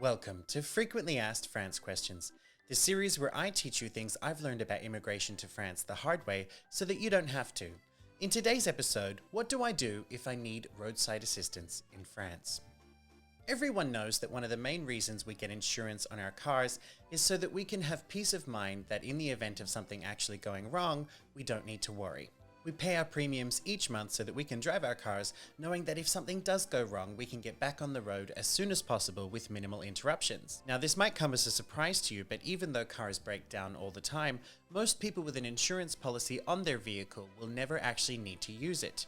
Welcome to Frequently Asked France Questions, the series where I teach you things I've learned about immigration to France the hard way so that you don't have to. In today's episode, what do I do if I need roadside assistance in France? Everyone knows that one of the main reasons we get insurance on our cars is so that we can have peace of mind that in the event of something actually going wrong, we don't need to worry. We pay our premiums each month so that we can drive our cars knowing that if something does go wrong, we can get back on the road as soon as possible with minimal interruptions. Now, this might come as a surprise to you, but even though cars break down all the time, most people with an insurance policy on their vehicle will never actually need to use it.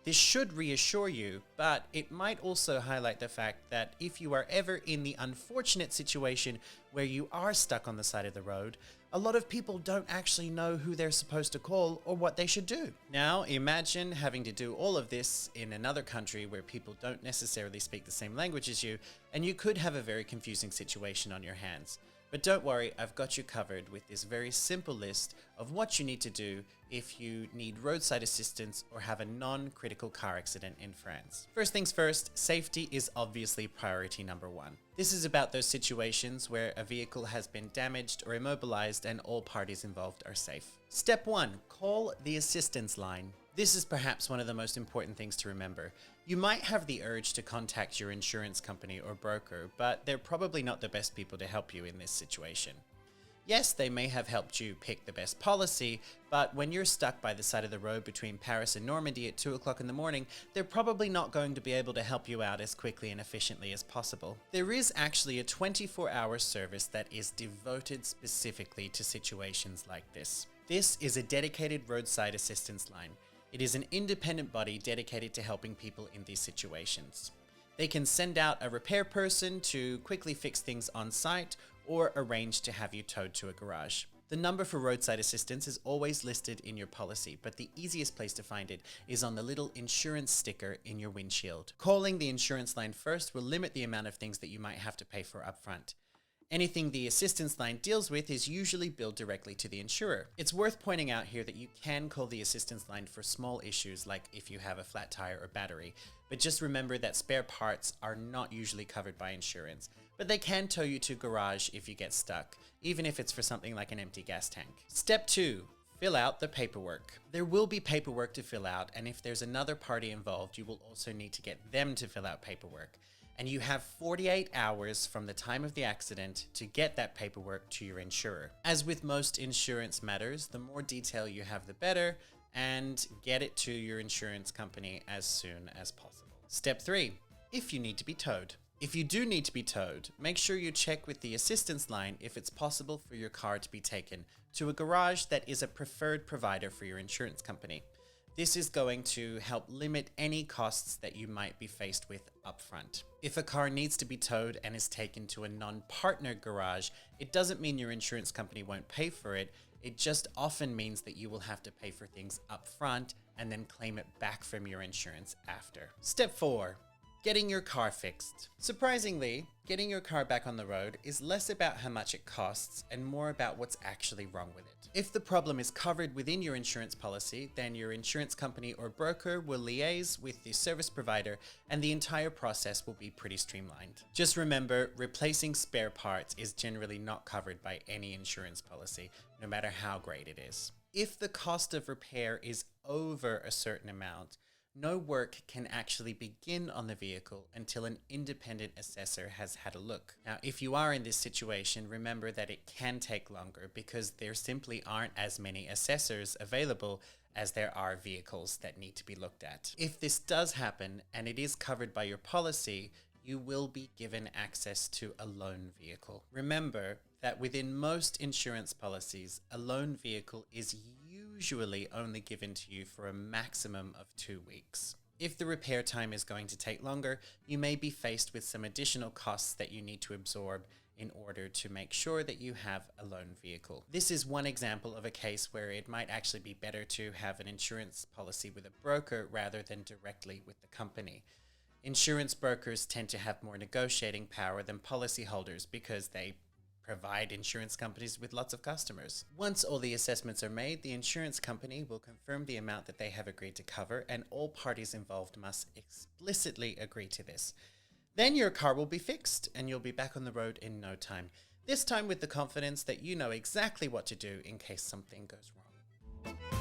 This should reassure you, but it might also highlight the fact that if you are ever in the unfortunate situation where you are stuck on the side of the road, a lot of people don't actually know who they're supposed to call or what they should do. Now, imagine having to do all of this in another country where people don't necessarily speak the same language as you, and you could have a very confusing situation on your hands. But don't worry, I've got you covered with this very simple list of what you need to do if you need roadside assistance or have a non-critical car accident in France. First things first, safety is obviously priority number one. This is about those situations where a vehicle has been damaged or immobilized and all parties involved are safe. Step 1, call the assistance line. This is perhaps one of the most important things to remember. You might have the urge to contact your insurance company or broker, but they're probably not the best people to help you in this situation. Yes, they may have helped you pick the best policy, but when you're stuck by the side of the road between Paris and Normandy at 2 o'clock in the morning, they're probably not going to be able to help you out as quickly and efficiently as possible. There is actually a 24-hour service that is devoted specifically to situations like this. This is a dedicated roadside assistance line. It is an independent body dedicated to helping people in these situations. They can send out a repair person to quickly fix things on site or arrange to have you towed to a garage. The number for roadside assistance is always listed in your policy, but the easiest place to find it is on the little insurance sticker in your windshield. Calling the insurance line first will limit the amount of things that you might have to pay for upfront. Anything the assistance line deals with is usually billed directly to the insurer. It's worth pointing out here that you can call the assistance line for small issues like if you have a flat tire or battery, but just remember that spare parts are not usually covered by insurance, but they can tow you to a garage if you get stuck, even if it's for something like an empty gas tank. Step 2. Fill out the paperwork. There will be paperwork to fill out, and if there's another party involved, you will also need to get them to fill out paperwork. And you have 48 hours from the time of the accident to get that paperwork to your insurer. As with most insurance matters, the more detail you have, the better, and get it to your insurance company as soon as possible. Step 3, if you need to be towed. If you do need to be towed, make sure you check with the assistance line if it's possible for your car to be taken to a garage that is a preferred provider for your insurance company. This is going to help limit any costs that you might be faced with upfront. If a car needs to be towed and is taken to a non-partner garage, it doesn't mean your insurance company won't pay for it. It just often means that you will have to pay for things upfront and then claim it back from your insurance after. Step 4. Getting your car fixed. Surprisingly, getting your car back on the road is less about how much it costs and more about what's actually wrong with it. If the problem is covered within your insurance policy, then your insurance company or broker will liaise with the service provider and the entire process will be pretty streamlined. Just remember, replacing spare parts is generally not covered by any insurance policy, no matter how great it is. If the cost of repair is over a certain amount, no work can actually begin on the vehicle until an independent assessor has had a look. Now, if you are in this situation, remember that it can take longer because there simply aren't as many assessors available as there are vehicles that need to be looked at. If this does happen and it is covered by your policy, you will be given access to a loan vehicle. Remember that within most insurance policies, a loan vehicle is usually only given to you for a maximum of 2 weeks. If the repair time is going to take longer, you may be faced with some additional costs that you need to absorb in order to make sure that you have a loan vehicle. This is one example of a case where it might actually be better to have an insurance policy with a broker rather than directly with the company. Insurance brokers tend to have more negotiating power than policyholders because they provide insurance companies with lots of customers. Once all the assessments are made, the insurance company will confirm the amount that they have agreed to cover, and all parties involved must explicitly agree to this. Then your car will be fixed and you'll be back on the road in no time. This time with the confidence that you know exactly what to do in case something goes wrong.